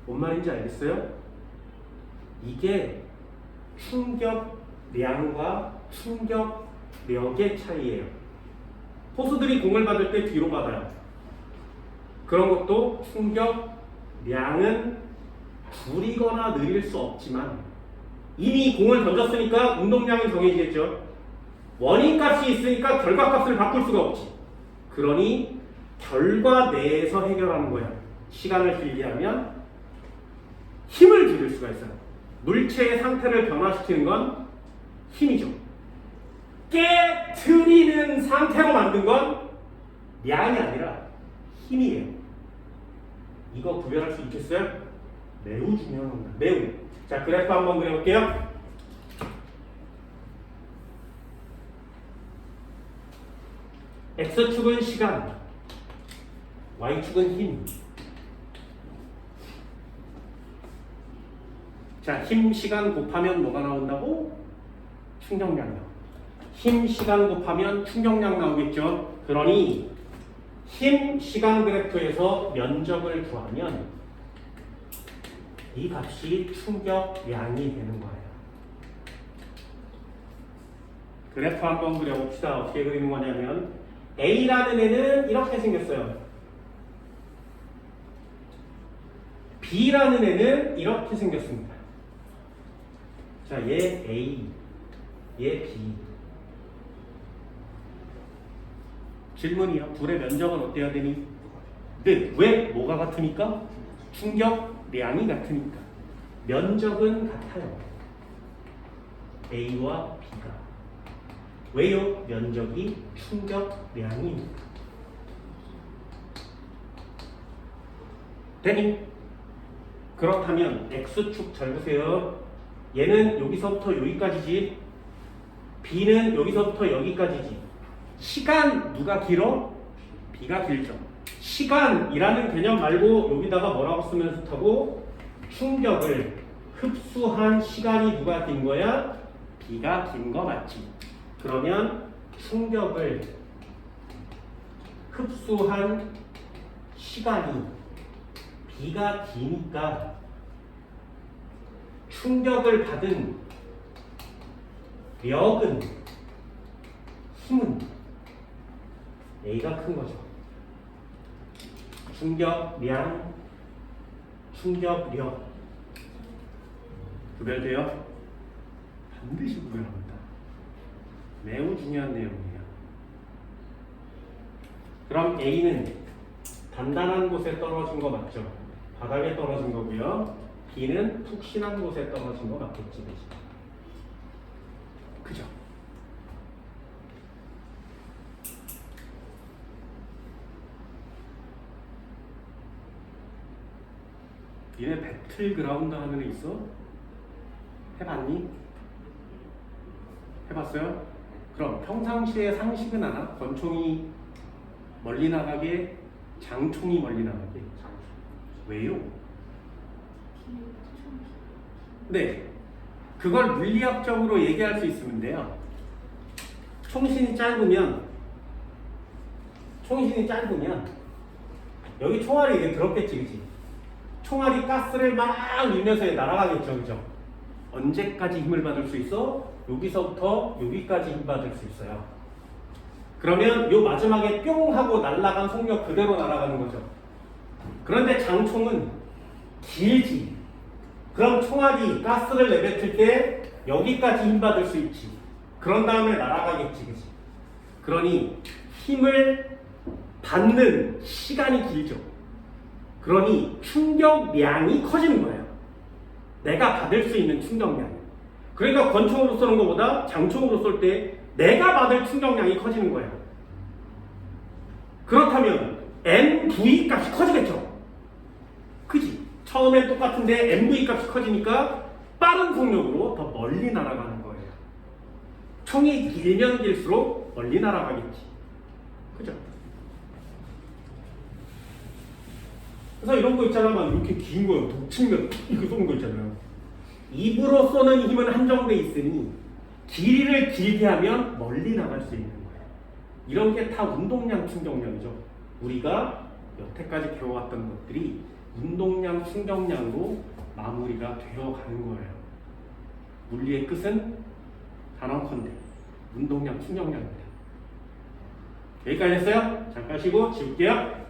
뭔 말인지 알겠어요? 이게 충격량과 충격력의 차이예요. 포수들이 공을 받을 때 뒤로 받아요. 그런 것도 충격량은 줄이거나 늘릴 수 없지만 이미 공을 던졌으니까 운동량이 정해지겠죠. 원인값이 있으니까 결과값을 바꿀 수가 없지. 그러니 결과 내에서 해결하는 거야. 시간을 길게 하면 힘을 줄일 수가 있어요. 물체의 상태를 변화시키는 건 힘이죠. 깨트리는 상태로 만든 건 양이 아니라 힘이에요. 이거 구별할 수 있겠어요? 매우 중요한 겁니다. 매우. 자, 그래프 한번 그려볼게요. X축은 시간, Y축은 힘. 자, 힘, 시간 곱하면 뭐가 나온다고? 충격량이요. 힘, 시간 곱하면 충격량 나오겠죠. 그러니 힘, 시간 그래프에서 면적을 구하면 이 값이 충격량이 되는 거예요. 그래프 한번 그려봅시다. 어떻게 그리는 거냐면 A라는 애는 이렇게 생겼어요. B라는 애는 이렇게 생겼습니다. 자, 얘 A, 얘 B. 질문이요. 둘의 면적은 어때야 되니? 네, 왜? 뭐가 같으니까? 충격량이 같으니까. 면적은 같아요. A와 B가. 왜요? 면적이 충격량이니까. 되니? 그렇다면 X축 잘 보세요. 얘는 여기서부터 여기까지지. B는 여기서부터 여기까지지. 시간 누가 길어? B가 길죠. 시간이라는 개념 말고 여기다가 뭐라고 쓰면 좋다고? 충격을 흡수한 시간이 누가 긴 거야? B가 긴 거 맞지? 그러면 충격을 흡수한 시간이 B가 기니까 충격을 받은 력은, 힘은 A가 큰 거죠. 충격량, 충격력. 구별돼요? 반드시 구별합니다. 매우 중요한 내용이에요. 그럼 A는 단단한 곳에 떨어진 거 맞죠? 바닥에 떨어진 거고요. B는 푹신한 곳에 떨어진 거 맞겠지, 그죠? 얘네 배틀그라운드 하는 애 있어? 해봤니? 해봤어요? 그럼 평상시에 상식은 하나? 권총이 멀리 나가게, 장총이 멀리 나가게. 왜요? 네, 그걸 물리학적으로 얘기할 수 있으면 돼요. 총신이 짧으면 여기 총알이 이게 들었겠지, 그치? 총알이 가스를 막 밀면서 날아가겠죠, 그죠? 언제까지 힘을 받을 수 있어? 여기서부터 여기까지 힘 받을 수 있어요. 그러면 요 마지막에 뿅 하고 날아간 속력 그대로 날아가는 거죠. 그런데 장총은 길지. 그럼 총알이 가스를 내뱉을 때 여기까지 힘 받을 수 있지. 그런 다음에 날아가겠지, 그치? 그러니 힘을 받는 시간이 길죠. 그러니 충격량이 커지는 거예요. 내가 받을 수 있는 충격량. 그러니까 권총으로 쏘는 것보다 장총으로 쏠 때 내가 받을 충격량이 커지는 거예요. 그렇다면 MV 값이 커지겠죠. 그지? 처음엔 똑같은데 MV 값이 커지니까 빠른 속력으로 더 멀리 날아가는 거예요. 총이 길면 길수록 멀리 날아가겠지. 그죠? 그래서 이런 거 있잖아. 막 이렇게 긴 거, 독치면 이렇게 쏘는 거 있잖아요. 입으로 쏘는 힘은 한정돼 있으니 길이를 길게 하면 멀리 나갈 수 있는 거예요. 이런 게 다 운동량 충격량이죠. 우리가 여태까지 배워왔던 것들이 운동량, 충격량으로 마무리가 되어 가는 거예요. 물리의 끝은 단언컨대 운동량, 충격량입니다. 여기까지 했어요? 잠깐 쉬고 지울게요.